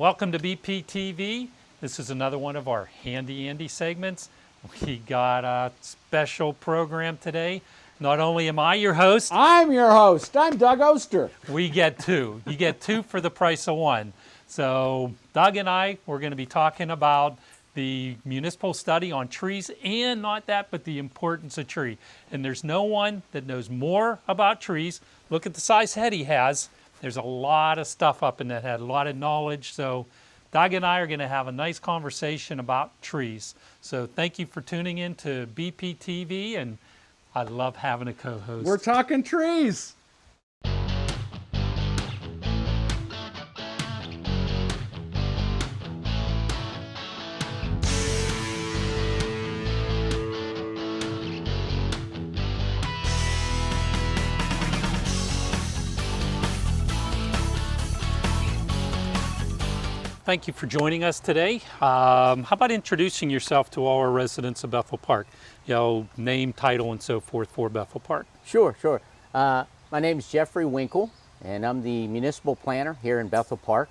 Welcome to BPTV. This is another one of our Handy Andy segments. We got a special program today. Not only am I your host, I'm your host. I'm Doug Oster. we get two. You get two for the price of one. So Doug and I, we're going to be talking about the municipal study on trees, and not that, but the importance of tree. And there's no one that knows more about trees. Look at the size head he has. There's a lot of stuff up in that head, a lot of knowledge. So Doug and I are going to have a nice conversation about trees. So thank you for tuning in to BPTV, and I love having a co-host. We're talking trees. Thank you for joining us today. How about introducing yourself to all our residents of Bethel Park? You know, name, title, and so forth for Bethel Park. Sure. My name is Jeffrey Winkle, and I'm the municipal planner here in Bethel Park.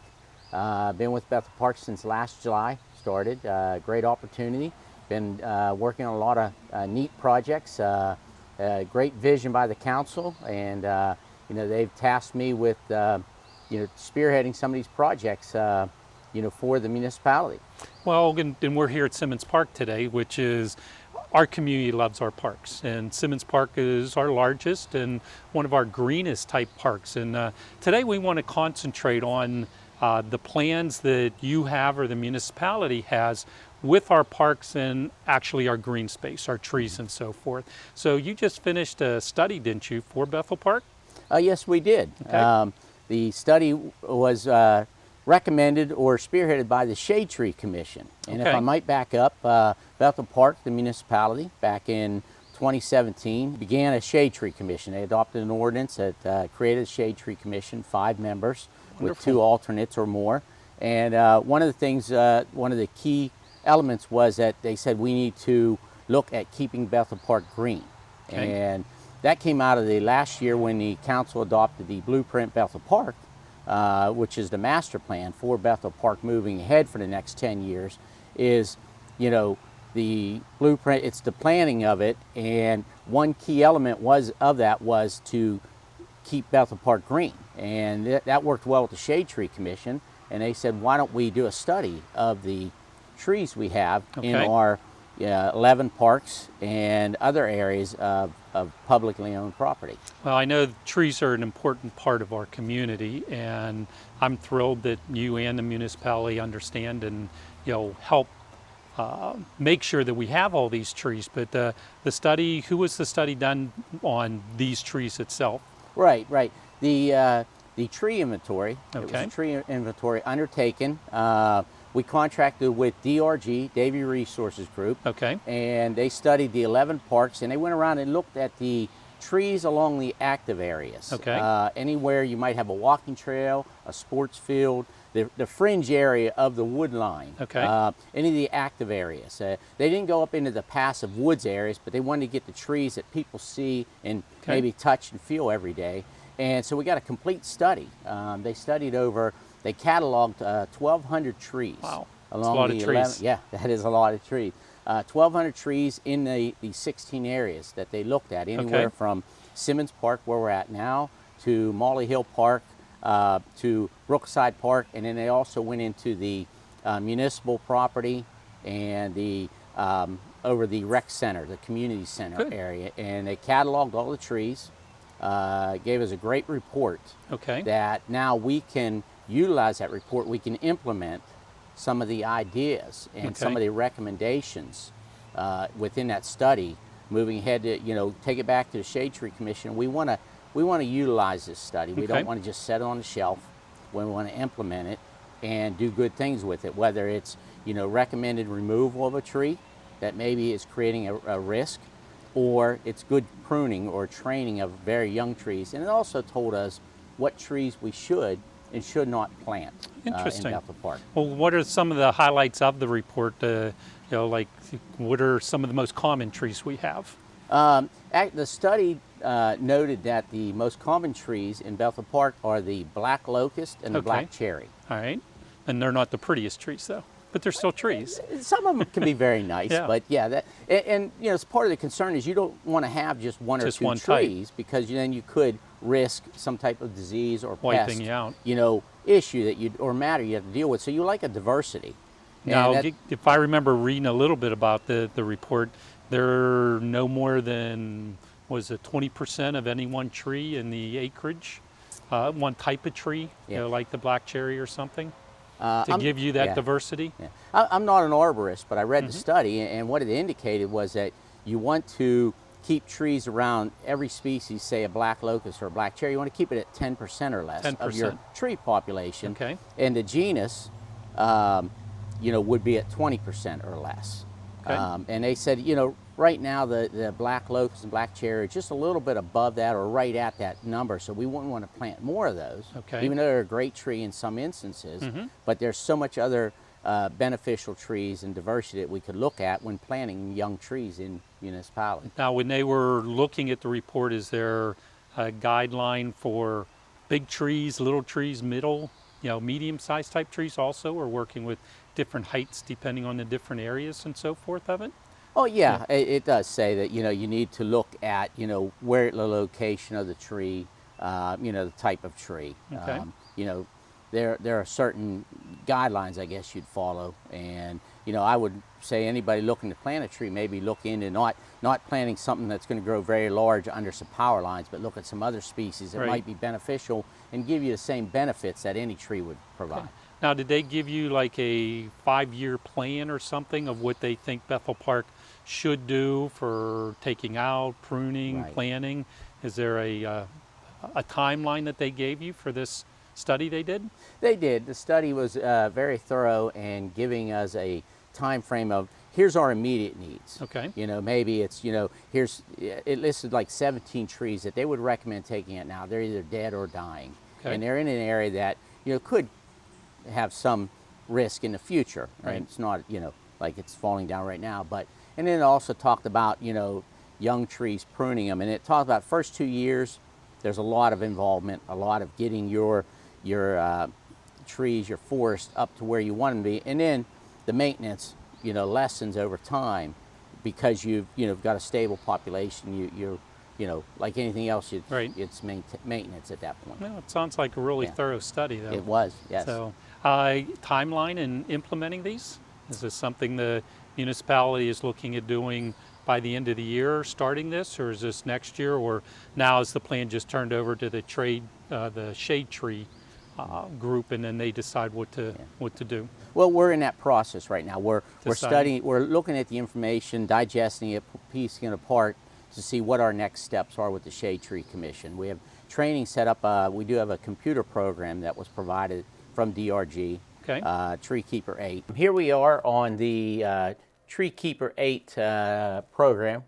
I've been with Bethel Park since last July, started. Great opportunity. Been working on a lot of neat projects, great vision by the council, and they've tasked me with spearheading some of these projects for the municipality. Well, and we're here at Simmons Park today, which is, our community loves our parks, and Simmons Park is our largest and one of our greenest type parks. And today we want to concentrate on the plans that you have or the municipality has with our parks and actually our green space, our trees and so forth. So you just finished a study, didn't you, for Bethel Park? Yes, we did. Okay. The study was recommended or spearheaded by the Shade Tree Commission. And Okay. if I might back up, Bethel Park, the municipality, back in 2017, began a Shade Tree Commission. They adopted an ordinance that created a Shade Tree Commission, 5 members with Wonderful. 2 alternates or more. And one of the things, one of the key elements was that they said we need to look at keeping Bethel Park green. Okay. And that came out of the last year when the council adopted the Blueprint Bethel Park, which is the master plan for Bethel Park moving ahead for the next 10 years, is, the blueprint, it's the planning of it, and one key element was to keep Bethel Park green. And that worked well with the Shade Tree Commission, and they said, why don't we do a study of the trees we have in Okay. our 11 parks and other areas of publicly owned property. Well, I know trees are an important part of our community, and I'm thrilled that you and the municipality understand and help make sure that we have all these trees. But the study, who was the study done on these trees itself? Right. The tree inventory. It was Okay. a tree inventory undertaken. We contracted with DRG, Davie Resources Group. Okay. And they studied the 11 parks, and they went around and looked at the trees along the active areas. Okay. Anywhere you might have a walking trail, a sports field, the fringe area of the wood line. Okay. Any of the active areas. They didn't go up into the passive woods areas, but they wanted to get the trees that people see and Okay. maybe touch and feel every day. And so we got a complete study. They cataloged 1,200 trees. Wow. Along That's a lot the of 11 trees. Yeah, that is a lot of trees. 1,200 trees in the 16 areas that they looked at, anywhere Okay. from Simmons Park, where we're at now, to Molly Hill Park, to Brookside Park, and then they also went into the municipal property and the over the rec center, the community center Good. area, and they cataloged all the trees. Gave us a great report Okay. that now we can utilize that report. We can implement some of the ideas and some Okay. of the recommendations within that study. Moving ahead to take it back to the Shade Tree Commission. We want to utilize this study. We Okay. don't want to just set it on the shelf. We want to implement it and do good things with it. Whether it's recommended removal of a tree that maybe is creating a risk, or it's good pruning or training of very young trees. And it also told us what trees we should and should not plant in Interesting. Bethel Park. Well, what are some of the highlights of the report? Like what are some of the most common trees we have? The study noted that the most common trees in Bethel Park are the black locust and the Okay. black cherry. All right. And they're not the prettiest trees, though, but they're still trees. Some of them can be very nice, Yeah. but yeah, and you know, it's part of the concern is you don't want to have just one or Just two one type. trees because then you could risk some type of disease or Wiping pest, you out. you know, issue that you or matter you have to deal with. So you like a diversity. And Now, that- if I remember reading a little bit about the report, there are no more than, was it 20% of any one tree in the acreage, one type of tree, you Yeah. know, like the black cherry or something, to I'm- give you that yeah. diversity? Yeah. I'm not an arborist, but I read Mm-hmm. the study, and what it indicated was that you want to keep trees around every species, say a black locust or a black cherry, you want to keep it at 10% or less of your 10%. tree population. Okay. And the genus, you know, would be at 20% or less. Okay. And they said, you know, right now the black locust and black cherry are just a little bit above that or right at that number, so we wouldn't want to plant more of those. Okay. Even though they're a great tree in some instances, but there's so much other beneficial trees and diversity that we could look at when planting young trees in municipalities. Now, when they were looking at the report, is there a guideline for big trees, little trees, middle, you know, medium-sized type trees also, or working with different heights depending on the different areas and so forth of it? Oh yeah, it does say that, you know, you need to look at, you know, where the location of the tree, you know, the type of tree. Okay. You know, there are certain guidelines I guess you'd follow, and you know, I would say anybody looking to plant a tree maybe look into not planting something that's going to grow very large under some power lines, but look at some other species that Right. might be beneficial and give you the same benefits that any tree would provide. Now, did they give you like a 5-year plan or something of what they think Bethel Park should do for taking out, pruning, Right. planting? Is there a timeline that they gave you for this study they did? They did. The study was very thorough and giving us a time frame of here's our immediate needs. Okay. You know, maybe it's, you know, it listed like 17 trees that they would recommend taking it now. They're either dead or dying. Okay. And they're in an area that, you know, could have some risk in the future. Right. And it's not, you know, like it's falling down right now. But, and then it also talked about, you know, young trees, pruning them. And it talked about first 2 years, there's a lot of involvement, a lot of getting your trees, your forest up to where you want them to be. And then the maintenance, you know, lessens over time because you've got a stable population. You know, like anything else, Right. it's maintenance at that point. No, it sounds like a really Yeah. thorough study, though. It was, yes. So, timeline in implementing these? Is this something the municipality is looking at doing by the end of the year, starting this, or is this next year, or now is the plan just turned over to the shade tree group, and then they decide what to do? Well, we're in that process right now. We're Deciding. studying, we're looking at the information, digesting it, piecing it apart to see what our next steps are with the Shade Tree Commission. We have training set up. We do have a computer program that was provided from DRG, Okay. Tree Keeper 8. Here we are on the Tree Keeper 8 program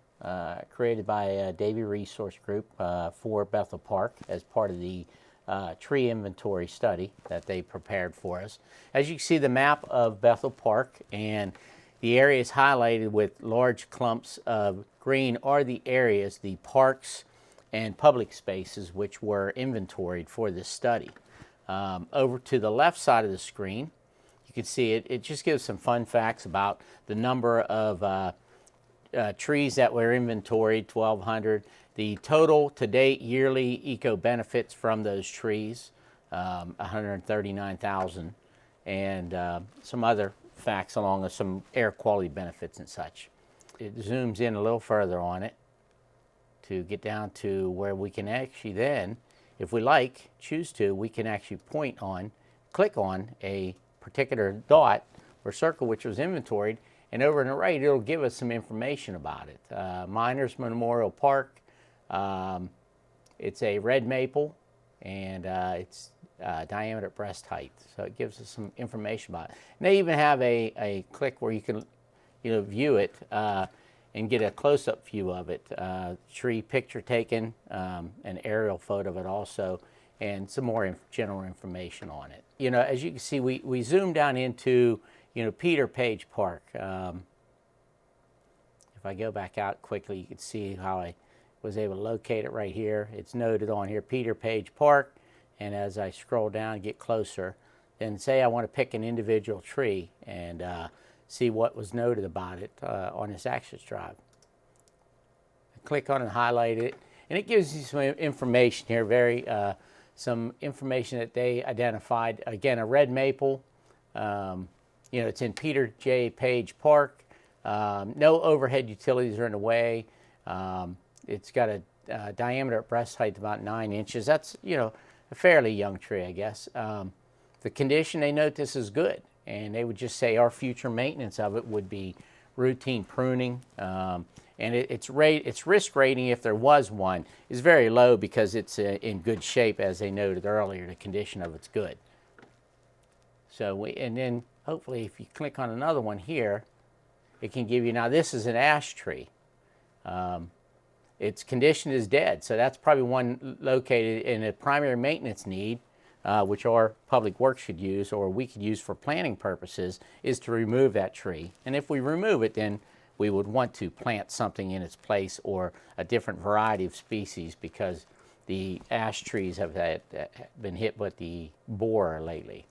created by Davie Resource Group for Bethel Park as part of the tree inventory study that they prepared for us. As you can see, the map of Bethel Park, and the areas highlighted with large clumps of green are the areas, the parks and public spaces, which were inventoried for this study. Over to the left side of the screen, you can see it just gives some fun facts about the number of trees that were inventoried, 1,200. The total to date yearly eco benefits from those trees, 139,000, and some other facts along with some air quality benefits and such. It zooms in a little further on it to get down to where we can actually then, if we like, choose to, we can actually click on a particular dot or circle which was inventoried, and over on the right it'll give us some information about it. Miners Memorial Park, it's a red maple, and it's diameter at breast height, so it gives us some information about it. And they even have a click where you can view it and get a close-up view of it. Tree picture taken, an aerial photo of it also, and some more general information on it. You know, as you can see, we zoom down into, Peter Page Park. If I go back out quickly, you can see how I was able to locate it right here. It's noted on here, Peter Page Park, and as I scroll down and get closer, and say I want to pick an individual tree and see what was noted about it on this access drive. Click on it and highlight it, and it gives you some information here, some information that they identified. Again, a red maple, it's in Peter J. Page Park. No overhead utilities are in the way. It's got a diameter at breast height about 9 inches. That's, a fairly young tree, I guess. The condition, they note this is good, and they would just say our future maintenance of it would be routine pruning. And its risk rating, if there was one, is very low because it's in good shape, as they noted earlier. The condition of it's good. So and then hopefully, if you click on another one here, it can give you. Now this is an ash tree. Its condition is dead, so that's probably one located in a primary maintenance need, which our public works should use, or we could use for planning purposes, is to remove that tree. And if we remove it, then we would want to plant something in its place, or a different variety of species, because the ash trees have been hit with the borer lately.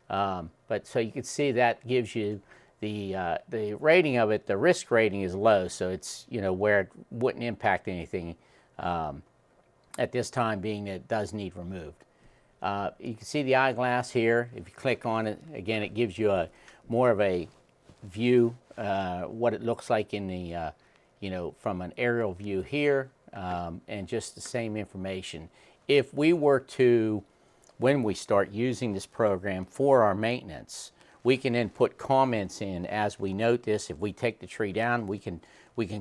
But so you can see that gives you the rating of it. The risk rating is low, so it's where it wouldn't impact anything at this time, being that it does need removed. You can see the eyeglass here. If you click on it, again, it gives you more of a view, what it looks like in the, from an aerial view here, and just the same information. If we were to, when we start using this program for our maintenance, we can then put comments in as we note this. If we take the tree down, we can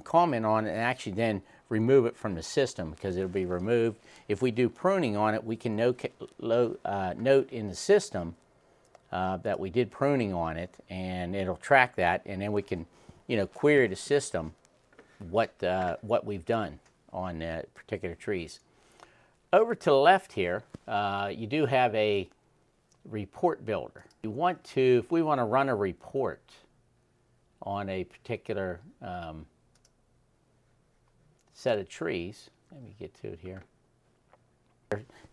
comment on it and actually then remove it from the system, because it'll be removed. If we do pruning on it, we can note in the system that we did pruning on it, and it'll track that, and then we can, query the system what we've done on particular trees. Over to the left here, you do have a report builder. If we want to run a report on a particular set of trees, let me get to it here.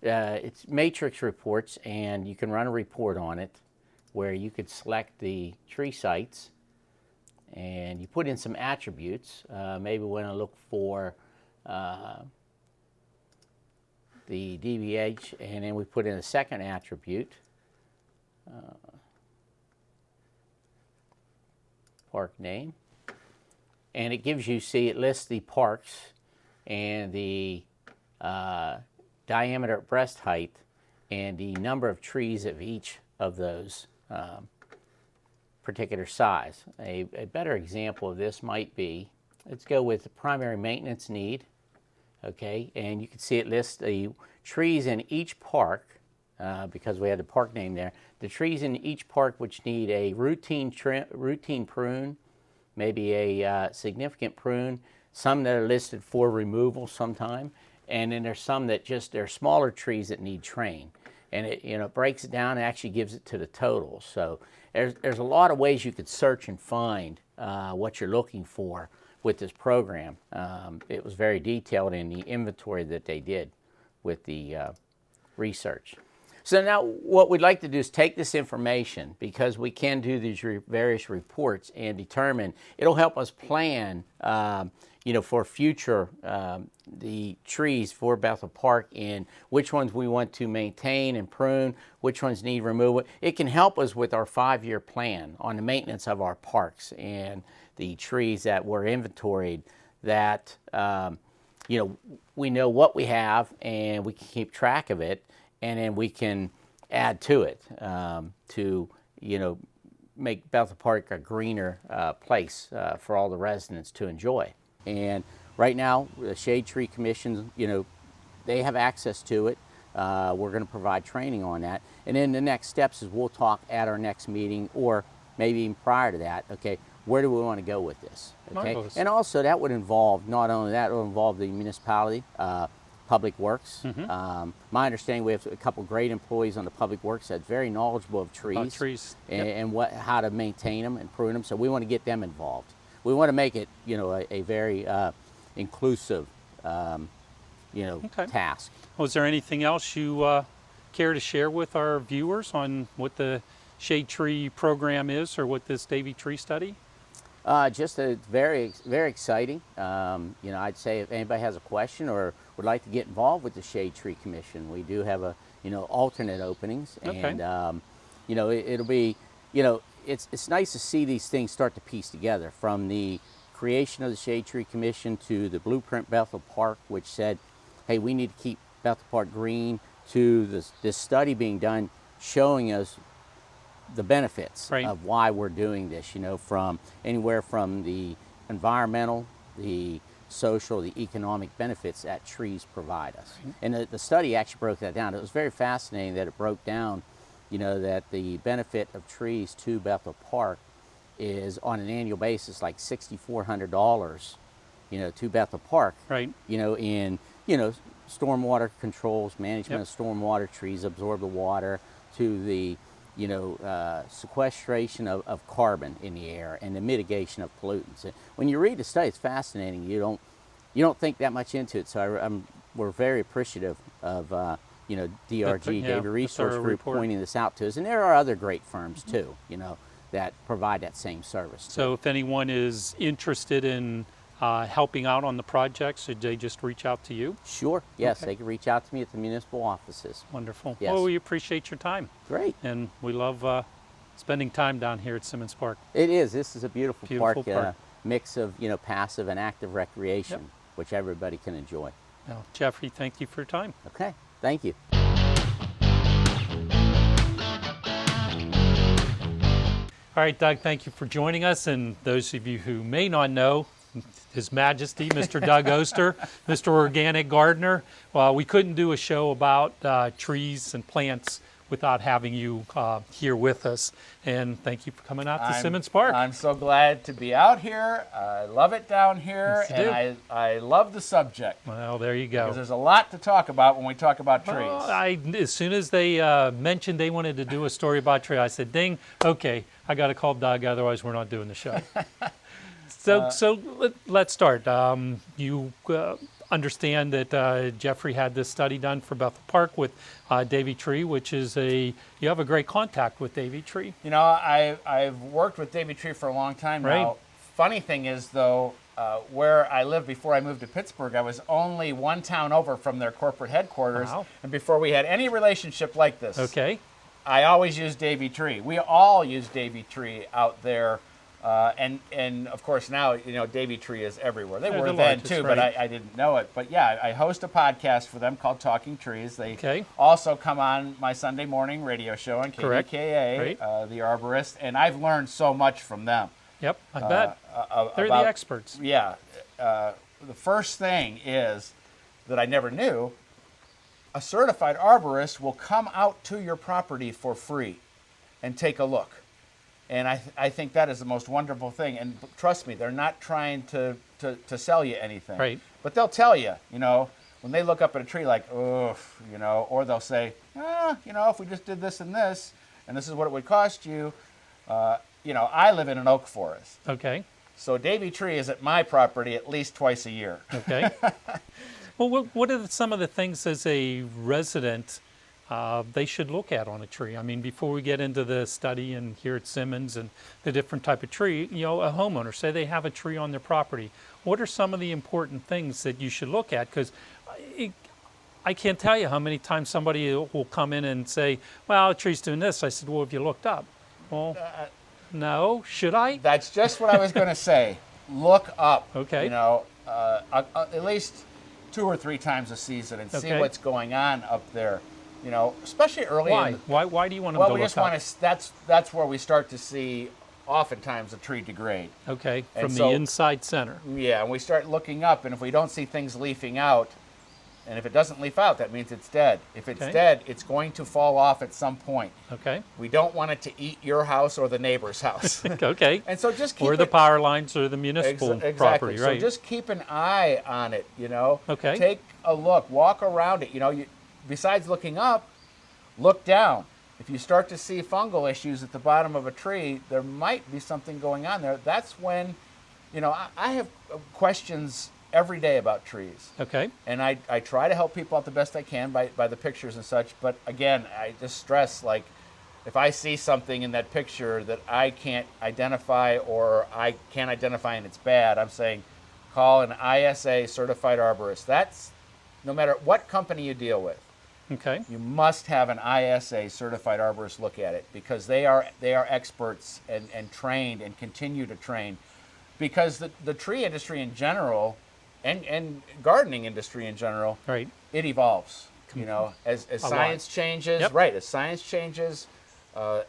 It's matrix reports, and you can run a report on it where you could select the tree sites and you put in some attributes. Maybe we want to look for the DBH, and then we put in a second attribute, park name, and it gives you, it lists the parks and the diameter at breast height and the number of trees of each of those particular size. A better example of this might be, let's go with the primary maintenance need, okay, and you can see it lists the trees in each park, because we had the park name there, the trees in each park which need a routine prune, maybe a significant prune, some that are listed for removal sometime, and then there's some that they're smaller trees that need train. And it breaks it down and actually gives it to the total. So there's a lot of ways you could search and find what you're looking for with this program. It was very detailed in the inventory that they did with the research. So now what we'd like to do is take this information, because we can do these various reports and determine, it'll help us plan for future, the trees for Bethel Park, and which ones we want to maintain and prune, which ones need removal. It can help us with our 5-year plan on the maintenance of our parks and the trees that were inventoried, that, we know what we have and we can keep track of it, and then we can add to it to, make Bethel Park a greener place for all the residents to enjoy. And right now, the Shade Tree Commission, they have access to it. We're going to provide training on that. And then the next steps is we'll talk at our next meeting, or maybe even prior to that, okay, where do we want to go with this? Okay? Marvelous. And also that would involve, not only that, it will involve the municipality, Public Works. My understanding, we have a couple great employees on the Public Works that's very knowledgeable of trees, and how to maintain them and prune them. So we want to get them involved. We want to make it, a very inclusive, task. Was there anything else you care to share with our viewers on what the Shade Tree program is, or what this Davy Tree study? Just a very exciting. I'd say if anybody has a question or would like to get involved with the Shade Tree Commission, we do have alternate openings, Okay. and it'll be, it's nice to see these things start to piece together, from the creation of the Shade Tree Commission to the Blueprint Bethel Park, which said, hey, we need to keep Bethel Park green, to this study being done showing us the benefits Right. of why we're doing this, from anywhere from the environmental, the social, the economic benefits that trees provide us. And the study actually broke that down. It was very fascinating that it broke down, that the benefit of trees to Bethel Park is on an annual basis like $6,400, to Bethel Park. Right. In stormwater controls, management of stormwater, trees absorb the water, to the sequestration of carbon in the air and the mitigation of pollutants. And when you read the study, it's fascinating. You don't think that much into it. So we're very appreciative of DRG, yeah, Davy the Resource thorough Group, report. pointing this out to us. And there are other great firms too, that provide that same service. So if anyone is interested in helping out on the project, should they just reach out to you? Sure, yes, Okay. they can reach out to me at the municipal offices. Wonderful. Yes. Well, we appreciate your time, Great. and we love spending time down here at Simmons Park. It is. This is a beautiful, Beautiful park. Mix of passive and active recreation, which everybody can enjoy. Now, Jeffrey, thank you for your time. Okay, thank you. All right, Doug, thank you for joining us. And those of you who may not know, His Majesty, Mr. Doug Oster, Mr. Organic Gardener. Well, we couldn't do a show about trees and plants without having you here with us. And thank you for coming out to Simmons Park. I'm so glad to be out here. I love it down here, Yes, you do. and I love the subject. Well, there you go. Because there's a lot to talk about when we talk about trees. Well, as soon as they mentioned they wanted to do a story about tree, I said, ding, okay, I got to call Doug, otherwise we're not doing the show. So let's start. You understand that Jeffrey had this study done for Bethel Park with Davy Tree, which is you have a great contact with Davy Tree. I've worked with Davy Tree for a long time Right. now. Funny thing is, though, where I lived before I moved to Pittsburgh, I was only one town over from their corporate headquarters. Wow. And before we had any relationship like this, Okay. I always used Davy Tree. We all use Davy Tree out there. And of course now, Davy Tree is everywhere. They They're were the then largest, too, right. but I didn't know it. But yeah, I host a podcast for them called Talking Trees. They Okay. also come on my Sunday morning radio show on Correct. KDKA, Right. The Arborist, and I've learned so much from them. Yep, I bet. They're about- the experts. Yeah. The first thing is that I never knew, a certified arborist will come out to your property for free and take a look. And I think that is the most wonderful thing. And trust me, they're not trying to sell you anything. Right. But they'll tell you, when they look up at a tree like, oof, or they'll say, if we just did this and this is what it would cost you. I live in an oak forest. Okay. So Davy Tree is at my property at least twice a year. Okay. Well, what are some of the things as a resident they should look at on a tree? I mean, before we get into the study and here at Simmons and the different type of tree, a homeowner, say they have a tree on their property. What are some of the important things that you should look at? Because I can't tell you how many times somebody will come in and say, well, the tree's doing this. I said, well, have you looked up? Well, no. Should I? That's just what I was going to say. Look up. Okay. At least 2 or 3 times a season and see Okay. what's going on up there. Especially early. Why? In, Why do you want them well, to we look just up? want to. That's where we start to see, oftentimes, a tree degrade. Okay, And from the so- inside center. Yeah, and we start looking up, and if we don't see things leafing out, and if it doesn't leaf out, that means it's dead. If it's Okay. dead, it's going to fall off at some point. Okay. We don't want it to eat your house or the neighbor's house. Okay. And so just keep Or the it, power lines or the municipal exactly. property, right? So just keep an eye on it, Okay. Take a look, walk around it, besides looking up, look down. If you start to see fungal issues at the bottom of a tree, there might be something going on there. That's when, I have questions every day about trees. Okay. And I try to help people out the best I can by the pictures and such. But again, I just stress, like, if I see something in that picture that I can't identify or I can't identify and it's bad, I'm saying call an ISA certified arborist. That's no matter what company you deal with. Okay. You must have an ISA certified arborist look at it, because they are experts and trained and continue to train. Because the tree industry in general and gardening industry in general, Right. it evolves. You know, as science changes, Yep. right? As science changes,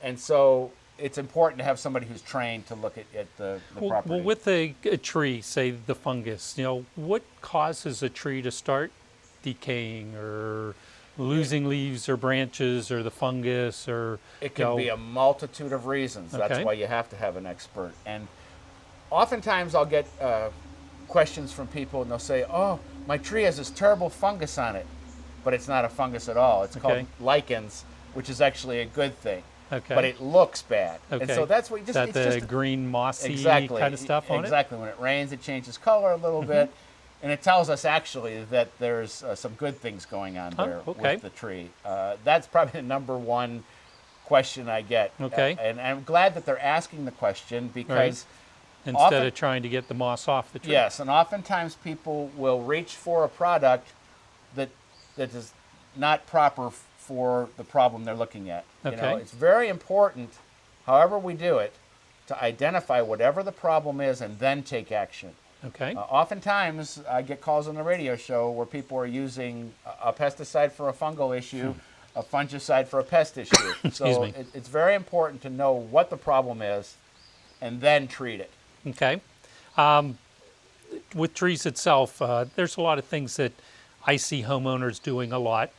and so it's important to have somebody who's trained to look at the property. Well, with a tree, say the fungus, what causes a tree to start decaying or losing leaves or branches, or the fungus, or It can be a multitude of reasons. That's Okay. why you have to have an expert. And oftentimes I'll get questions from people, and they'll say, "Oh, my tree has this terrible fungus on it," but it's not a fungus at all. It's Okay. called lichens, which is actually a good thing. Okay. But it looks bad. Okay. And so that's what you Is just. that it's the just green mossy exactly kind of stuff on exactly. When it rains, it changes color a little bit, and it tells us actually that there's some good things going on there okay. with the tree. That's probably the number one question I get. Okay. And I'm glad that they're asking the question, because it? Instead often- of trying to get the moss off the tree. yes, and oftentimes people will reach for a product that is not proper for the problem they're looking at. You know, Okay. it's very important, however we do it, to identify whatever the problem is and then take action. Okay. Oftentimes, I get calls on the radio show where people are using a pesticide for a fungal issue, a fungicide for a pest issue. So me. it's very important to know what the problem is and then treat it. Okay. With trees itself, there's a lot of things that I see homeowners doing a lot,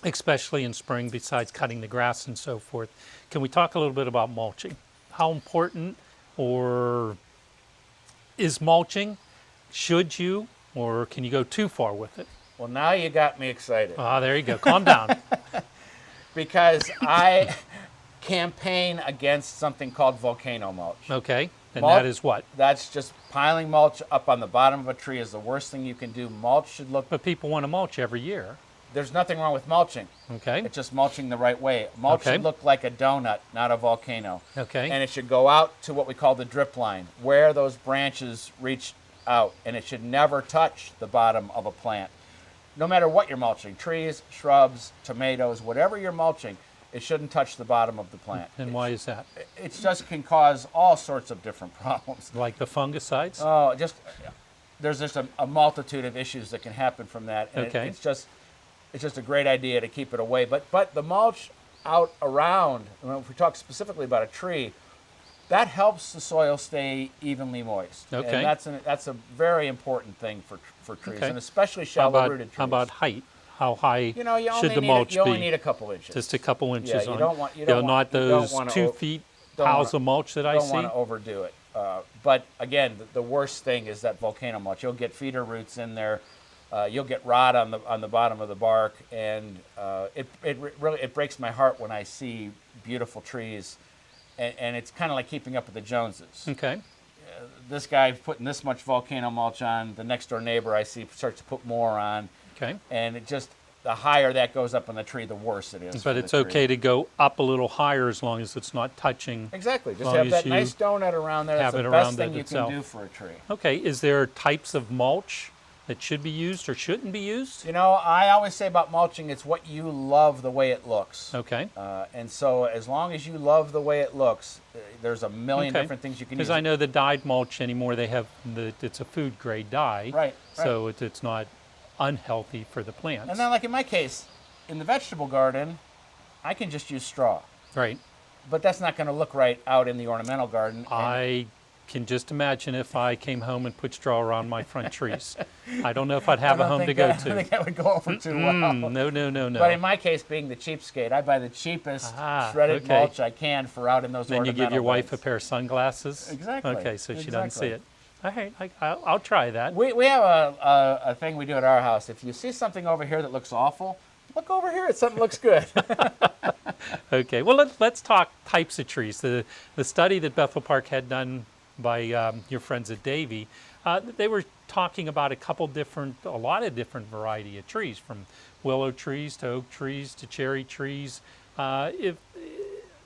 especially in spring, besides cutting the grass and so forth. Can we talk a little bit about mulching? How important or is mulching? Should you, or can you go too far with it? Well, now you got me excited, Ah, there you go. Calm down. because I campaign against something called volcano mulch. Okay. And Mulch- that is what? That's just piling mulch up on the bottom of a tree is the worst thing you can do. Mulch should look, But people want to mulch every year. there's nothing wrong with mulching. Okay. It's just mulching the right way. Mulch Okay. should look like a donut, not a volcano. Okay. And it should go out to what we call the drip line, where those branches reach out, and it should never touch the bottom of a plant. No matter what you're mulching, trees, shrubs, tomatoes, whatever you're mulching, it shouldn't touch the bottom of the plant. And why is that? It just can cause all sorts of different problems. Like the fungicides? Oh, there's just a multitude of issues that can happen from that. And Okay. it's just a great idea to keep it away. But the mulch out around, if we talk specifically about a tree, that helps the soil stay evenly moist. Okay. And that's a very important thing for trees, Okay. and especially How shallow-rooted trees. how about height? How high you know, you should only the need mulch you only be? need a couple inches. Just a couple inches you on. don't want- you don't not want- you don't those wanna 2 o- feet don't piles wanna- of mulch that I don't see. want to overdo it. But again, the worst thing is that volcano mulch. You'll get feeder roots in there. You'll get rot on the bottom of the bark, and it breaks my heart when I see beautiful trees, and it's kind of like keeping up with the Joneses. Okay. This guy putting this much volcano mulch on. The next door neighbor I see starts to put more on, Okay. and the higher that goes up on the tree, the worse it is. But for the it's tree. okay to go up a little higher as long as it's not touching. Exactly. Just long have as that you nice donut around there. That's have the it best around thing it you itself. can do for a tree. Okay. Is there types of mulch that should be used or shouldn't be used? You know, I always say about mulching, it's what you love the way it looks. Okay. And so as long as you love the way it looks, there's a million different things you can use. Because I know the dyed mulch anymore, it's a food grade dye. Right, So it's not unhealthy for the plants. And then like in my case, in the vegetable garden, I can just use straw. Right. But that's not going to look right out in the ornamental garden. And I can just imagine if I came home and put straw around my front trees. I don't know if I'd have I a don't home to think go that- I don't to. think that would go over too well. No. But in my case, being the cheapskate, I buy the cheapest shredded okay. mulch I can for out in those Then you ornamental give your wife a beds. pair of sunglasses. Exactly. Okay, so she doesn't see Exactly. it. All right, I'll try that. We have a thing we do at our house. If you see something over here that looks awful, look over here at something that looks good. Okay, well let's talk types of trees. The study that Bethel Park had done by your friends at Davy. They were talking about a lot of different variety of trees, from willow trees to oak trees to cherry trees. If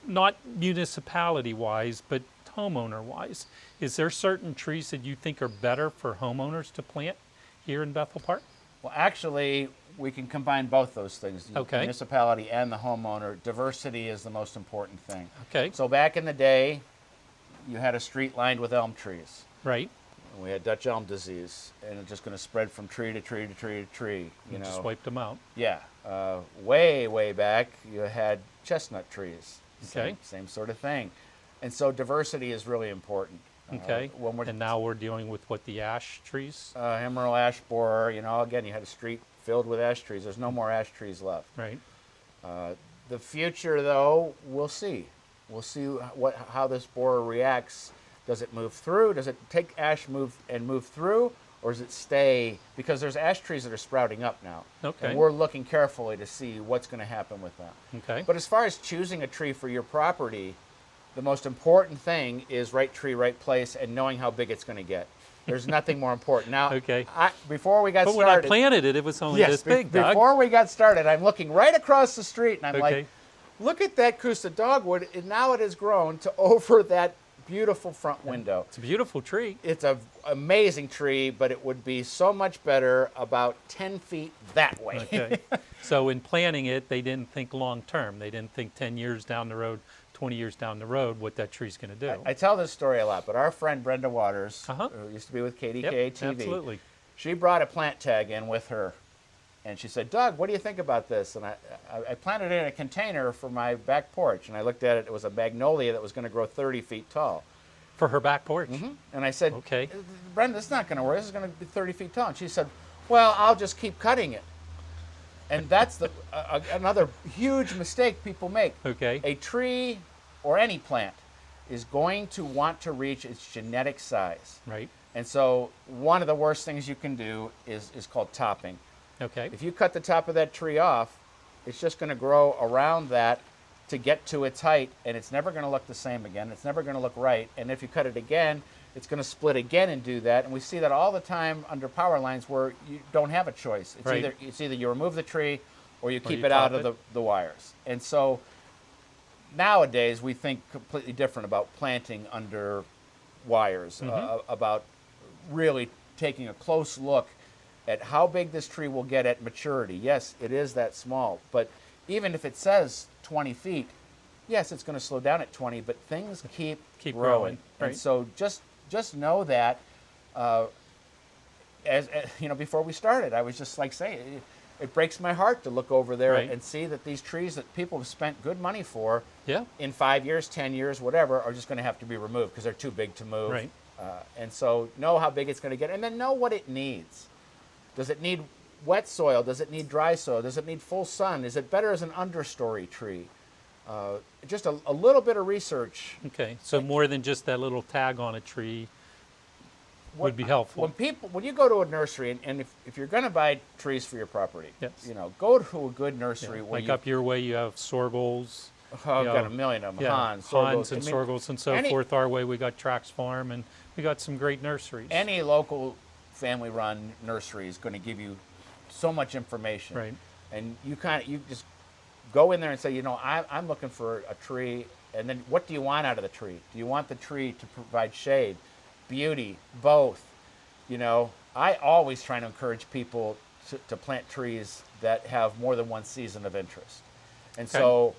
not municipality-wise, but homeowner-wise, is there certain trees that you think are better for homeowners to plant here in Bethel Park? Well, actually, we can combine both those things, the Okay. municipality and the homeowner. Diversity is the most important thing. Okay, So back in the day, you had a street lined with elm trees. right. We had Dutch elm disease, and it's just going to spread from tree to tree to tree to tree. You know, Just wiped them out. yeah. Way back, you had chestnut trees. Okay. Same sort of thing, and so diversity is really important. Okay. When we're And now we're dealing with what, the ash trees? emerald ash borer, you know, again, you had a street filled with ash trees. There's no more ash trees left. Right. The future, though, we'll see. We'll see how this borer reacts. Does it move through? Does it take ash move through, or does it stay? Because there's ash trees that are sprouting up now. Okay. And we're looking carefully to see what's going to happen with them. Okay. But as far as choosing a tree for your property, the most important thing is right tree, right place, and knowing how big it's going to get. There's nothing more important. Now, Okay. Before we got But when I started, planted it, it was only yes, this big, Doug. before we got started, I'm looking right across the street, and I'm Okay. like, look at that Coosa dogwood, and now it has grown to over that beautiful front window. It's a beautiful tree. It's an amazing tree, but it would be so much better about 10 feet that way. Okay. So in planting it, they didn't think long term. They didn't think 10 years down the road, 20 years down the road, what that tree's going to do. I tell this story a lot, but our friend Brenda Waters, Uh-huh. who used to be with KDK Yep, TV, absolutely. she brought a plant tag in with her. And she said, Doug, what do you think about this? And I planted it in a container for my back porch. And I looked at it. It was a magnolia that was going to grow 30 feet tall. For her back porch. And I said, Okay. Brenda, this is not going to work. This is going to be 30 feet tall. And she said, well, I'll just keep cutting it. And that's another huge mistake people make. Okay. A tree or any plant is going to want to reach its genetic size. Right. And so one of the worst things you can do is called topping. Okay. If you cut the top of that tree off, it's just going to grow around that to get to its height, and it's never going to look the same again. It's never going to look right. And if you cut it again, it's going to split again and do that. And we see that all the time under power lines where you don't have a choice. It's Right. either you remove the tree or you keep you it out top of the wires. And so nowadays we think completely different about planting under wires, about really taking a close look at how big this tree will get at maturity. Yes, it is that small, but even if it says 20 feet, yes, it's going to slow down at 20, but things keep growing, And right. so just know that, as you know, before we started, I was just like saying, it breaks my heart to look over there Right. and see that these trees that people have spent good money for, Yeah. in 5 years, 10 years, whatever, are just going to have to be removed because they're too big to move. Right. And so know how big it's going to get, and then know what it needs. Does it need wet soil? Does it need dry soil? Does it need full sun? Is it better as an understory tree? Just a little bit of research Okay. So more than just that little tag on a tree would be helpful. When you go to a nursery, and if you're going to buy trees for your property, Yes. you know, go to a good nursery where Like you, up your way, you have sorghels. I've you got know, a million of them, Yeah, Hans, Hans and I mean, sorghels and so any- forth. Our way, we got Trax Farm, and we got some great nurseries. Any local family-run nursery is going to give you so much information. Right. And you just go in there and say, you know, I'm looking for a tree, and then what do you want out of the tree? Do you want the tree to provide shade, beauty, both? You know, I always try to encourage people to plant trees that have more than one season of interest. And Okay. so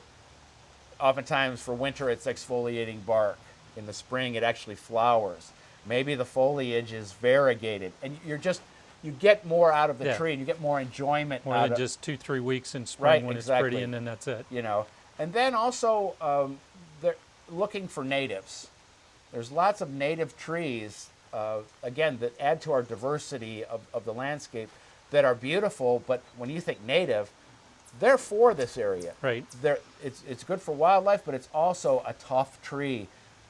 oftentimes for winter it's exfoliating bark. In the spring it actually flowers. Maybe the foliage is variegated, and you get more out of the Yeah. tree, and you get more enjoyment More out than of, just 2-3 weeks in spring Right, when it's exactly. pretty, and then that's it. you know. And then also they're looking for natives. There's lots of native trees, again, that add to our diversity of the landscape that are beautiful, but when you think native, they're for this area. Right. It's good for wildlife, but it's also a tough tree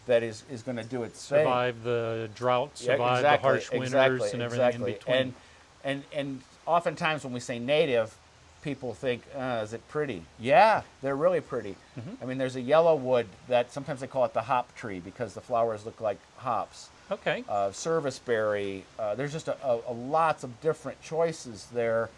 that is going to do its thing. Survive the drought, Yeah, survive the harsh winters, and everything in between. And oftentimes when we say native, people think, is it pretty? Yeah, they're really pretty. I mean, there's a yellow wood that sometimes they call it the hop tree because the flowers look like hops. Okay. Serviceberry. There's just a lots of different choices there.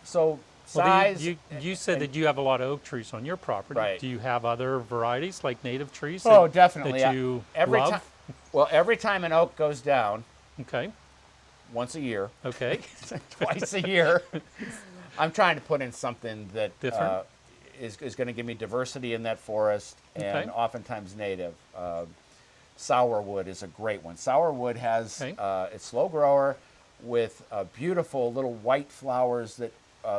So Well, size. you said that you have a lot of oak trees on your property. Right. Do you have other varieties like native trees? Oh, definitely. That you every love? time. Well, every time an oak goes down, Okay. once a year, Okay. twice a year, I'm trying to put in something that Different? is going to give me diversity in that forest, and Okay. oftentimes native. Sourwood is a great one. Sourwood has Okay. it's slow grower with beautiful little white flowers that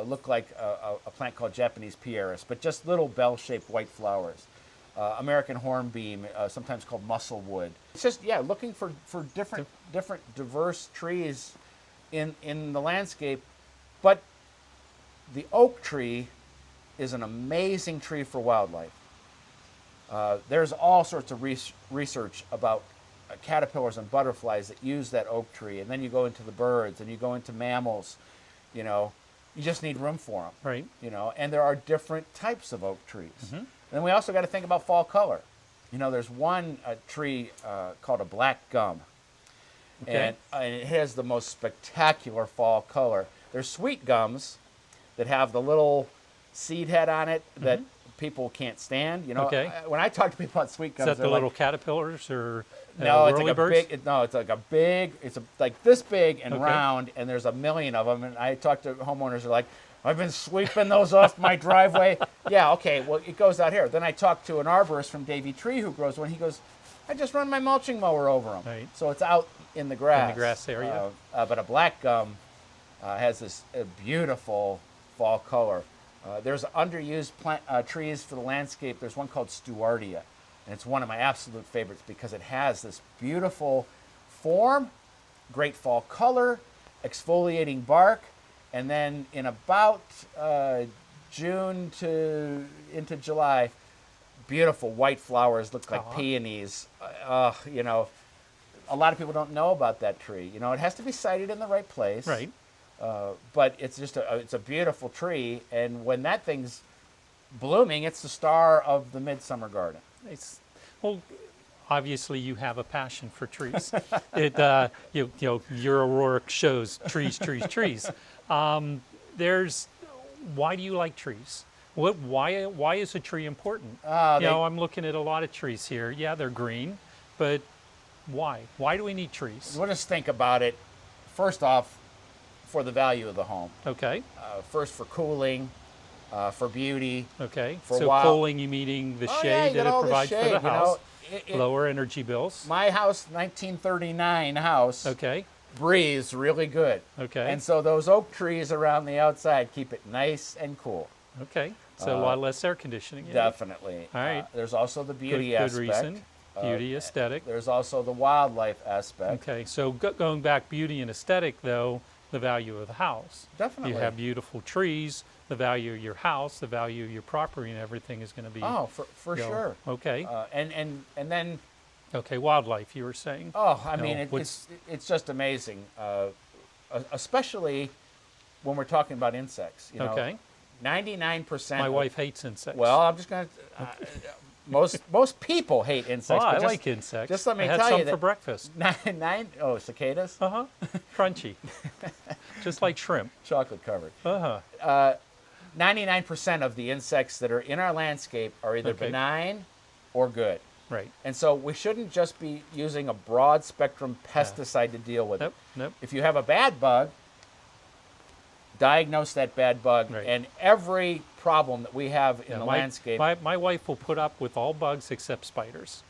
look like a plant called Japanese pieris, but just little bell-shaped white flowers. American hornbeam, sometimes called musclewood. It's just looking for different diverse trees in the landscape, but the oak tree is an amazing tree for wildlife. There's all sorts of research about caterpillars and butterflies that use that oak tree, and then you go into the birds and you go into mammals. You know, you just need room for them. Right. You know, and there are different types of oak trees. And then we also got to think about fall color. You know, there's one tree called a black gum, Okay. and it has the most spectacular fall color. There's sweet gums that have the little seed head on it that people can't stand. You know, Okay. when I talk to people about sweet Is gums, that the they're little like, caterpillars or no, it's whirly like a birds? big. No, it's like a big. It's like this big and Okay. round, and there's a million of them. And I talk to homeowners who are like, I've been sweeping those off my driveway. Yeah, okay. Well, it goes out here. Then I talked to an arborist from Davy Tree who grows one. He goes, I just run my mulching mower over them. Right. So it's out in the grass. grass area. But a black gum has this beautiful fall color. There's underused trees for the landscape. There's one called Stewartia, and it's one of my absolute favorites because it has this beautiful form, great fall color, exfoliating bark, and then in about June to into July, beautiful white flowers look like peonies. You know, a lot of people don't know about that tree. You know, it has to be sited in the right place. Right. But it's just it's a beautiful tree, and when that thing's blooming, it's the star of the midsummer garden. Well, obviously you have a passion for trees. Your O'Rourke shows trees, trees, trees. Why do you like trees? Why is a tree important? I'm looking at a lot of trees here. Yeah, they're green, but why? Why do we need trees? We'll just think about it. First off, for the value of the home. Okay. First for cooling, for beauty. Okay. For So wild- cooling, you meeting the Oh, yeah, shade you that got it all this provides for shade, the you know. house, It- lower energy bills. My house, 1939 house, Okay. breathes really good. Okay. And so those oak trees around the outside keep it nice and cool. Okay. So a lot less air conditioning. in it. Definitely. All right. There's also the Good, beauty good aspect. reason. Beauty, aesthetic. There's also the wildlife aspect. Okay. So going back, beauty and aesthetic, though, the value of the house. Definitely. You have beautiful trees. The value of your house, the value of your property, and everything is going to be. Oh, for you know, sure. Okay. And then, Okay. Wildlife, you were saying. I No, mean, what's- it's just amazing, especially when we're talking about insects. You know, Okay. 99%. My wife hates insects. Well, I'm just going to. Most people hate insects. Well, I but just, like insects. just let me I had tell some you for that- breakfast. cicadas, Crunchy. Just like shrimp. chocolate covered. 99% of the insects that are in our landscape are either Okay. benign or good. Right. And so we shouldn't just be using a broad spectrum pesticide to deal with Nope. it. Nope. If you have a bad bug, diagnose that bad bug. Right. And every problem that we have in the my, landscape. My wife will put up with all bugs except spiders.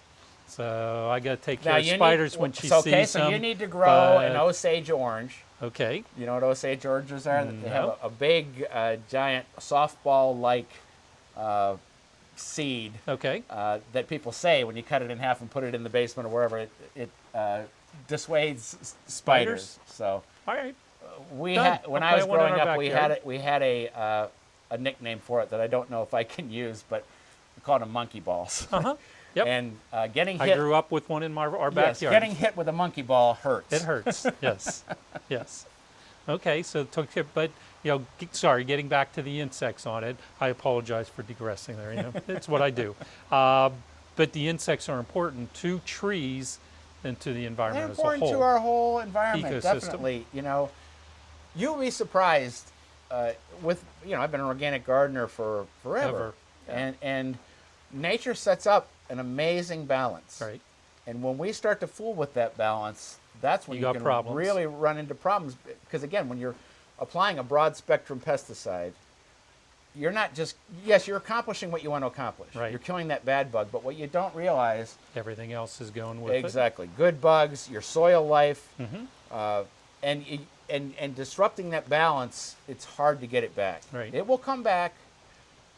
So I got to take Now, care of you need- spiders when she so, sees okay, so them. you need to grow an but- Osage orange. Okay. You know what Osage oranges are? They have No. a big, giant softball-like seed Okay. that people say when you cut it in half and put it in the basement or wherever, it dissuades spiders. So All right. we Done. when I'll I was plant one in growing our up, backyard. we had a nickname for it that I don't know if I can use, but we called them monkey balls. Yep. And getting I hit, grew up with one in our yes, backyard. getting hit with a monkey ball hurts. It hurts. Yes. Yes. Okay, so it took it, but sorry, getting back to the insects on it. I apologize for digressing there. It's what I do. But the insects are important to trees and to the They're environment as a important whole. to our whole environment, Ecosystem. definitely. You'll be surprised with, I've been an organic gardener for forever. Yeah. And nature sets up an amazing balance. Right. And when we start to fool with that balance, that's when You you got can problems. really run into problems. Because again, when you're applying a broad spectrum pesticide, you're not just, yes, you're accomplishing what you want to accomplish. Right. You're killing that bad bug, but what you don't realize, Everything else is going with exactly, good bugs, your soil life, Mm-hmm. and disrupting that balance, it's hard to get it back. Right. It will come back,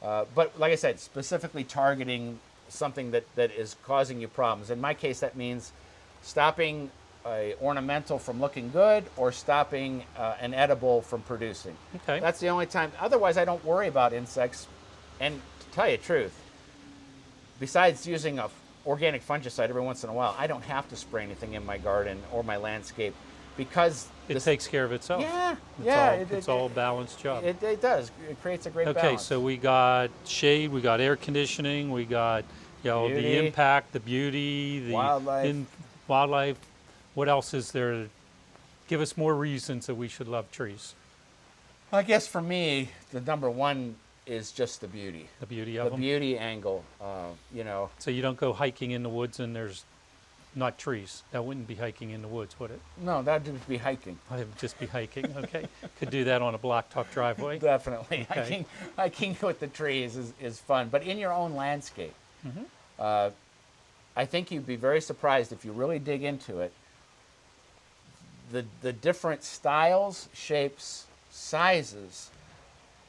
but like I said, specifically targeting something that is causing you problems. In my case, that means stopping a ornamental from looking good or stopping an edible from producing. Okay. That's the only time. Otherwise, I don't worry about insects. And to tell you the truth, besides using a organic fungicide every once in a while, I don't have to spray anything in my garden or my landscape because it. takes care of itself. Yeah, It's yeah. all, it's all a balanced job. It does. It creates a great Okay, balance. so we got shade, we got air conditioning, we got the Beauty. impact, the beauty, the Wildlife. wildlife. What else is there? Give us more reasons that we should love trees. I guess for me, the number one is just the beauty. The beauty of The them. beauty angle. So you don't go hiking in the woods and there's not trees. That wouldn't be hiking in the woods, would it? No, that'd just be hiking. It would just be hiking. Okay, could do that on a blacktop driveway. Definitely. Okay. Hiking with the trees is fun, but in your own landscape. I think you'd be very surprised if you really dig into it. The different styles, shapes, sizes,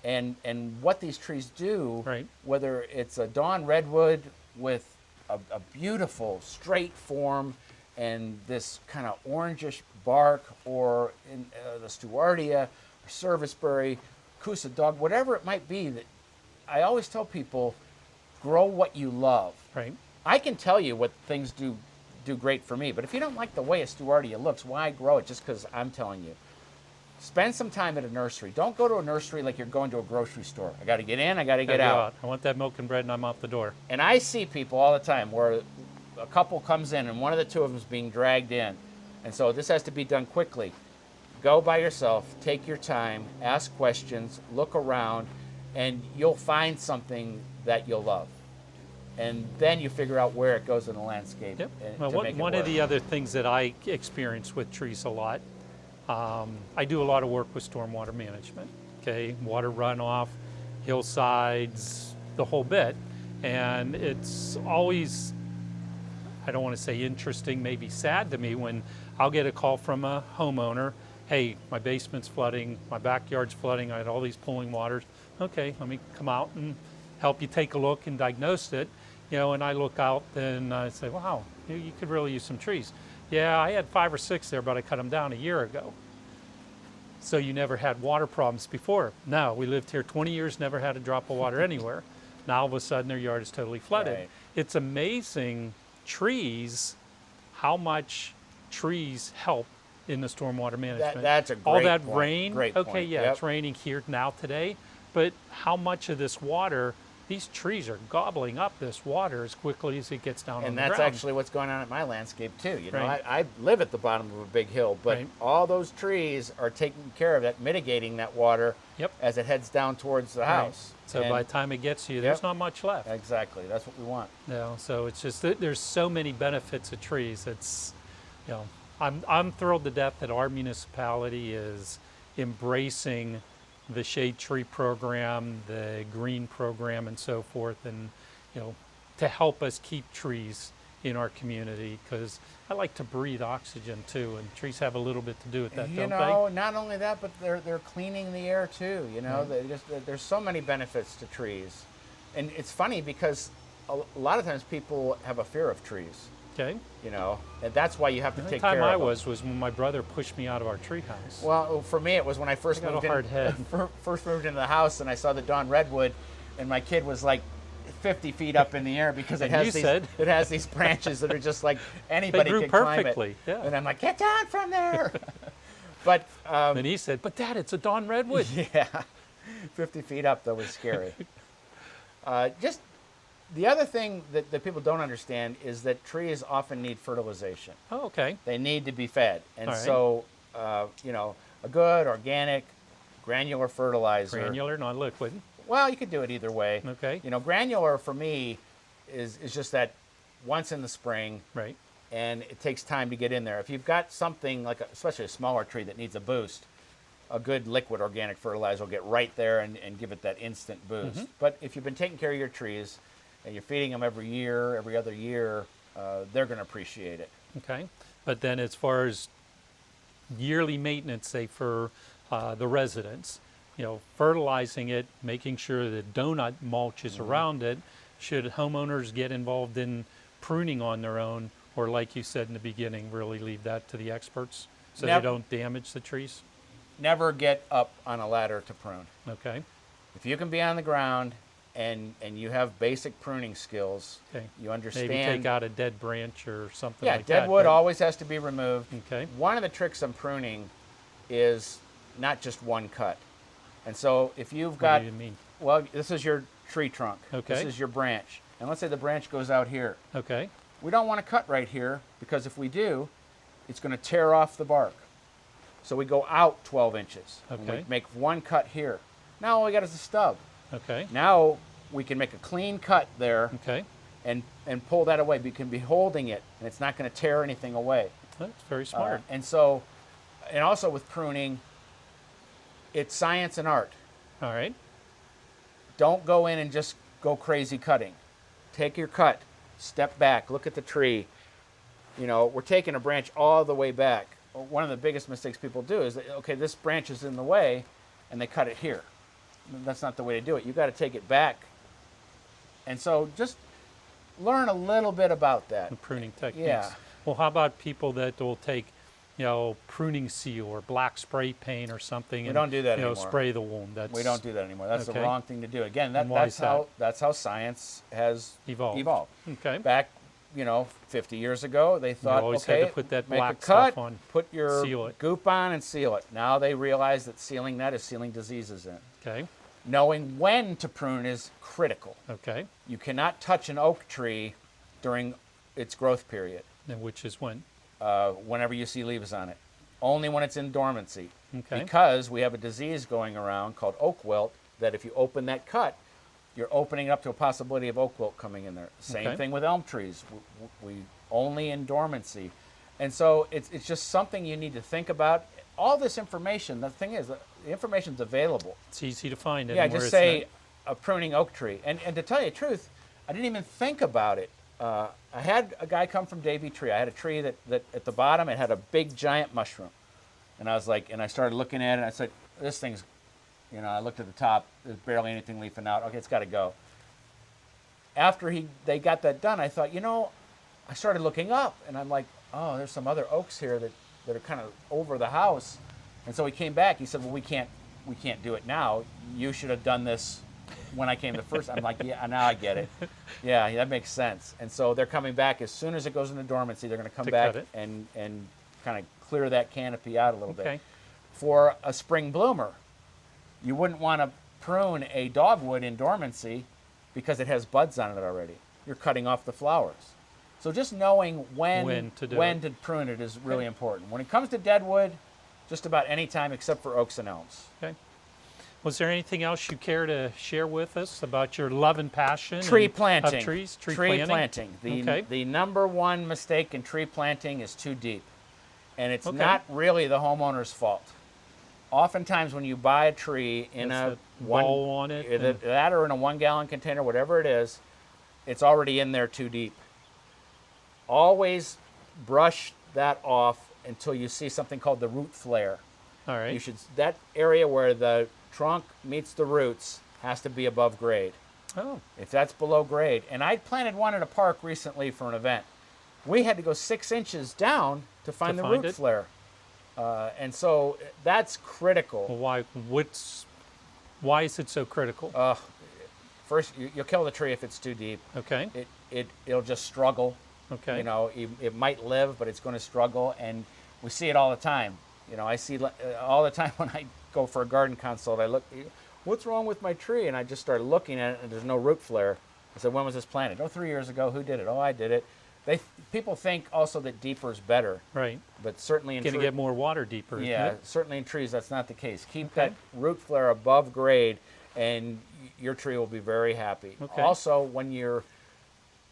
and what these trees do, Right. whether it's a dawn redwood with a beautiful straight form and this kind of orangish bark, or in the Stewartia, or Serviceberry, Coosa dog, whatever it might be, that I always tell people, grow what you love. Right. I can tell you what things do great for me, but if you don't like the way a Stewartia looks, why grow it just because I'm telling you? Spend some time at a nursery. Don't go to a nursery like you're going to a grocery store. I got to get in, I got to get Gotta go out. I want that milk and bread and I'm out the door. And I see people all the time where a couple comes in and one of the two of them is being dragged in. And so this has to be done quickly. Go by yourself, take your time, ask questions, look around, and you'll find something that you'll love. And then you figure out where it goes in the landscape. Yep. and- Well, to make it one of work. the other things that I experience with trees a lot, I do a lot of work with stormwater management. Okay, water runoff, hillsides, the whole bit, and it's always, I don't want to say interesting, maybe sad to me when I'll get a call from a homeowner. Hey, my basement's flooding, my backyard's flooding, I had all these pooling waters. Okay, let me come out and help you take a look and diagnose it. And I look out and I say, wow, you could really use some trees. Yeah, I had 5 or 6 there, but I cut them down a year ago. So you never had water problems before. No, we lived here 20 years, never had a drop of water anywhere. Now all of a sudden their yard is totally flooded. Right. It's amazing trees, how much trees help in the stormwater management. that's a All great that point. rain, Great okay, point. yeah, Yep. it's raining here now today, but how much of this water, these trees are gobbling up this water as quickly as it gets down on And the that's ground. actually what's going on at my landscape too. Right. I live at the bottom of a big hill, but Right. all those trees are taking care of that, mitigating that water Yep. as it heads down towards the Right. house. So And- by the time it gets to you, there's Yep. not much left. exactly, that's what we want. So it's just that there's so many benefits of trees. It's, I'm thrilled to death that our municipality is embracing the shade tree program, the green program, and so forth, and to help us keep trees in our community, because I like to breathe oxygen too, and trees have a little bit to do with that, don't Not only that, but they're cleaning the air too. There's so many benefits to trees, and it's funny because a lot of times people have a fear of trees. they? Okay. And that's why you have to The take time care I of them. was when my brother pushed me out of our tree house. Well, for me, it was when I first I got a moved hard head. first moved into the house, and I saw the dawn redwood, and my kid was like 50 feet up in the air because it And you has these said- it has these branches that are just like anybody grew can climb perfectly, it. yeah. And I'm like, get down from there. But And he said, but Dad, it's a Dawn Redwood. yeah, 50 feet up, though, was scary. Just the other thing that people don't understand is that trees often need fertilization. Oh, okay. They need to be fed. And All right. so, a good organic granular fertilizer. Granular, not liquid. Well, you could do it either way. Okay. Granular for me is just that once in the spring, Right. and it takes time to get in there. If you've got something like, especially a smaller tree that needs a boost, a good liquid organic fertilizer will get right there and give it that instant boost. But if you've been taking care of your trees and you're feeding them every year, every other year, they're going to appreciate it. Okay. But then as far as yearly maintenance, say for the residents, fertilizing it, making sure that donut mulch is around it, should homeowners get involved in pruning on their own, or like you said in the beginning, really leave that to the experts so they don't damage the trees? Never get up on a ladder to prune. Okay. If you can be on the ground and you have basic pruning skills, Okay. you understand. Maybe take out a dead branch or something Yeah, like that. dead wood but- always has to be removed. Okay. One of the tricks on pruning is not just one cut. And so if you've What got, do you mean? well, this is your tree trunk. Okay. This is your branch. And let's say the branch goes out here. Okay. We don't want to cut right here because if we do, it's going to tear off the bark. So we go out 12 inches. And we Okay. make one cut here. Now all we got is a stub. Okay. Now we can make a clean cut there Okay. and pull that away. We can be holding it and it's not going to tear anything away. That's very smart. And also with pruning, it's science and art. All right. Don't go in and just go crazy cutting. Take your cut, step back, look at the tree. We're taking a branch all the way back. One of the biggest mistakes people do is, okay, this branch is in the way, and they cut it here. That's not the way to do it. You got to take it back. And so just learn a little bit about that. The pruning techniques. Yeah. Well, how about people that will take, pruning seal or black spray paint or something? We and, don't do that anymore. spray the wound. That's We don't do that anymore. That's Okay. the wrong thing to do. Again, And why is that's how science has Evolved. Okay. Back, 50 years ago, they thought, always had okay, to put that make black a cut, stuff on, put your seal it. goop on, and seal it. Now they realize that sealing that is sealing diseases in. Okay. Knowing when to prune is critical. Okay. You cannot touch an oak tree during its growth period, And which is when? whenever you see leaves on it. Only when it's in dormancy. Okay. Because we have a disease going around called oak wilt that if you open that cut, you're opening up to a possibility of oak wilt coming in there. Same Okay. thing with elm trees. We only in dormancy. And so it's just something you need to think about. All this information, the thing is, the information's available. It's easy to find. Yeah, anywhere just it's say not- a pruning oak tree. And to tell you the truth, I didn't even think about it. I had a guy come from Davy Tree. I had a tree that at the bottom, it had a big giant mushroom. And I was like, and I started looking at it, and I said, this thing's, I looked at the top, there's barely anything leafing out. Okay, it's got to go. After they got that done, I thought, I started looking up, and I'm like, oh, there's some other oaks here that are kind of over the house. And so he came back. He said, well, we can't do it now. You should have done this when I came the first. I'm like, yeah, now I get it. Yeah, that makes sense. And so they're coming back as soon as it goes into dormancy. They're going to come To back cut it. and kind of clear that canopy out a little Okay. bit. For a spring bloomer, you wouldn't want to prune a dogwood in dormancy because it has buds on it already. You're cutting off the flowers. So just knowing when to prune it is really important. When it comes to deadwood, just about any time except for oaks and elms. Okay. Was there anything else you care to share with us about your love and passion? Tree of planting. trees? Tree planting. Okay. The number one mistake in tree planting is too deep. And it's Okay. not really the homeowner's fault. Oftentimes when you buy a tree in Has a the wall on it and- that or in a 1-gallon container, whatever it is, it's already in there too deep. Always brush that off until you see something called the root flare. All right. You should, that area where the trunk meets the roots has to be above grade. Oh, If that's below grade, and I planted one in a park recently for an event, we had to go 6 inches down to find the find root it? flare. And so that's critical. well, why is it so critical? First, you'll kill the tree if it's too deep. Okay. It'll just struggle. Okay. It might live, but it's going to struggle, and we see it all the time. You know, I see all the time when I go for a garden consult, I look, what's wrong with my tree? And I just started looking at it, and there's no root flare. I said, when was this planted? Oh, 3 years ago. Who did it? Oh, I did it. People think also that deeper is better, Right. but certainly in Going to trees, get more water deeper. isn't yeah, it? certainly in trees that's not the case. Keep Okay. that root flare above grade, and your tree will be very happy. Okay. Also, when you're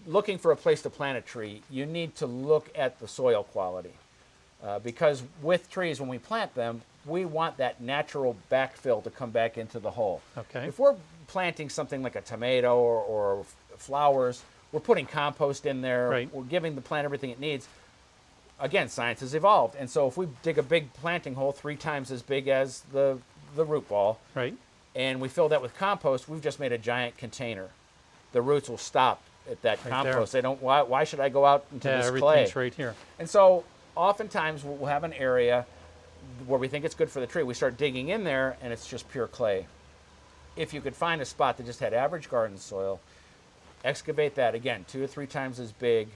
looking for a place to plant a tree, you need to look at the soil quality. Because with trees, when we plant them, we want that natural backfill to come back into the hole. Okay. If we're planting something like a tomato or flowers, we're putting compost in there. Right. We're giving the plant everything it needs. Again, science has evolved. And so if we dig a big planting hole 3 times as big as the root ball, Right. and we fill that with compost, we've just made a giant container. The roots will stop at that Right there. compost. They don't. Why should I go out into Yeah, this everything's clay? right here. And so oftentimes we'll have an area where we think it's good for the tree. We start digging in there, and it's just pure clay. If you could find a spot that just had average garden soil, excavate that again 2 or 3 times as big,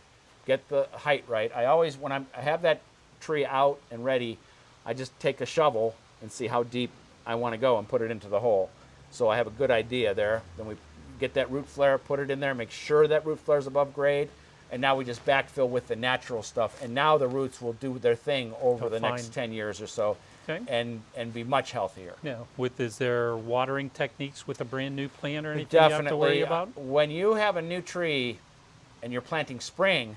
get the height right. I always, when I have that tree out and ready, I just take a shovel and see how deep I want to go and put it into the hole. So I have a good idea there. Then we get that root flare, put it in there, make sure that root flare is above grade, and now we just backfill with the natural stuff. And now the roots will do their thing over They'll the next find- 10 years or so, Okay. and be much healthier. Yeah. Is there watering techniques with a brand new plant or anything you have to worry Definitely. about? When you have a new tree and you're planting spring,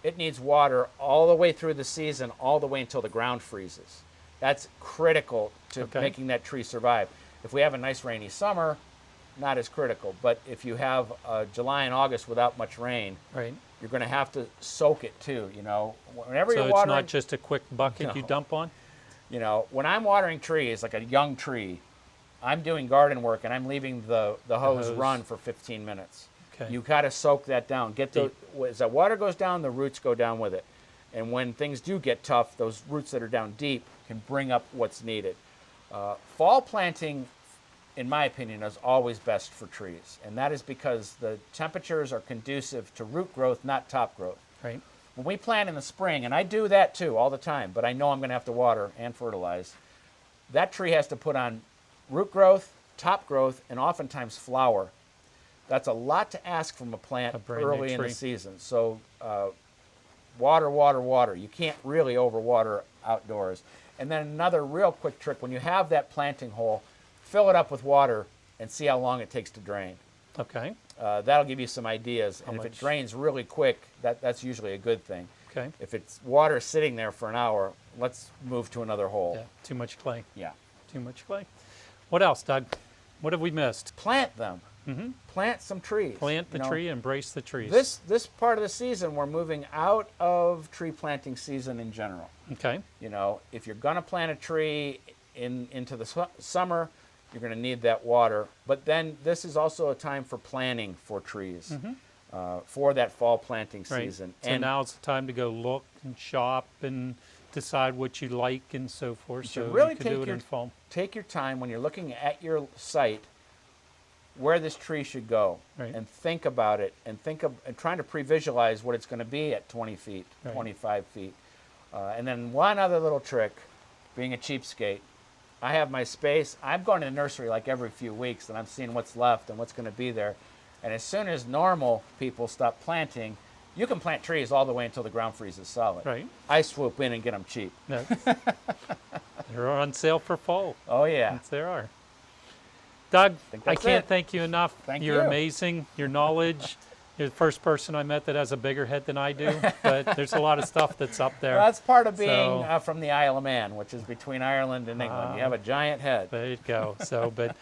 it needs water all the way through the season, all the way until the ground freezes. That's critical to Okay. making that tree survive. If we have a nice rainy summer, not as critical. But if you have July and August without much rain, Right. you're going to have to soak it too. You know, whenever So you're it's watering, not just a quick bucket you No. dump on? you know, when I'm watering trees, like a young tree, I'm doing garden work and I'm leaving the hose hose. run for 15 minutes. Okay. You got to soak that down. Get the Deep. as that water goes down, the roots go down with it. And when things do get tough, those roots that are down deep can bring up what's needed. Fall planting, in my opinion, is always best for trees, and that is because the temperatures are conducive to root growth, not top growth. Right. When we plant in the spring, and I do that too all the time, but I know I'm going to have to water and fertilize, that tree has to put on root growth, top growth, and oftentimes flower. That's a lot to ask from a plant A brand new early in the tree. season. So water, water, water. You can't really overwater outdoors. And then another real quick trick, when you have that planting hole, fill it up with water and see how long it takes to drain. Okay. That'll give you some ideas. And if it much? drains really quick, that's usually a good thing. Okay. If it's water sitting there for an hour, let's move to another hole. Yeah. Too much clay. Yeah. Too much clay. What else, Doug? What have we missed? Plant them. Plant some trees. Plant the You know, tree, embrace the trees. This part of the season, we're moving out of tree planting season in general. Okay. You know, if you're going to plant a tree into the summer, you're going to need that water. But then this is also a time for planning for trees for that fall planting Right. season. So and now it's the time to go look and shop and decide what you like and so forth. should So really you can take do it your- in fall. take your time when you're looking at your site where this tree should go, Right. and think about it, and trying to pre-visualize what it's going to be at 20 feet, Right. 25 feet. And then one other little trick, being a cheapskate, I have my space. I'm going to the nursery like every few weeks, and I'm seeing what's left and what's going to be there. And as soon as normal people stop planting, you can plant trees all the way until the ground freezes solid. Right. I swoop in and get them cheap. They're on sale for fall. Oh yeah. Yes, there are. Doug, think I that's can't it. thank you enough. Thank You're you. amazing. Your knowledge. You're the first person I met that has a bigger head than I do, but there's a lot of stuff that's up there. Well, that's part of being So- from the Isle of Man, which is between Ireland and England. You have a giant head. There you go. So, but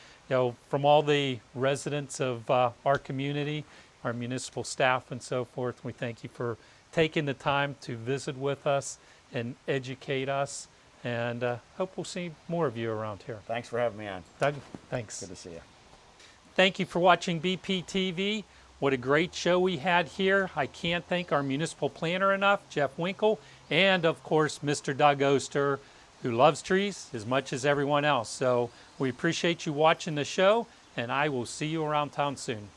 from all the residents of our community, our municipal staff, and so forth, we thank you for taking the time to visit with us and educate us. And hope we'll see more of you around here. Thanks for having me on. Doug, thanks. Good to see you. Thank you for watching BPTV. What a great show we had here. I can't thank our municipal planner enough, Jeff Winkle, and of course, Mr. Doug Oster, who loves trees as much as everyone else. So we appreciate you watching the show, and I will see you around town soon.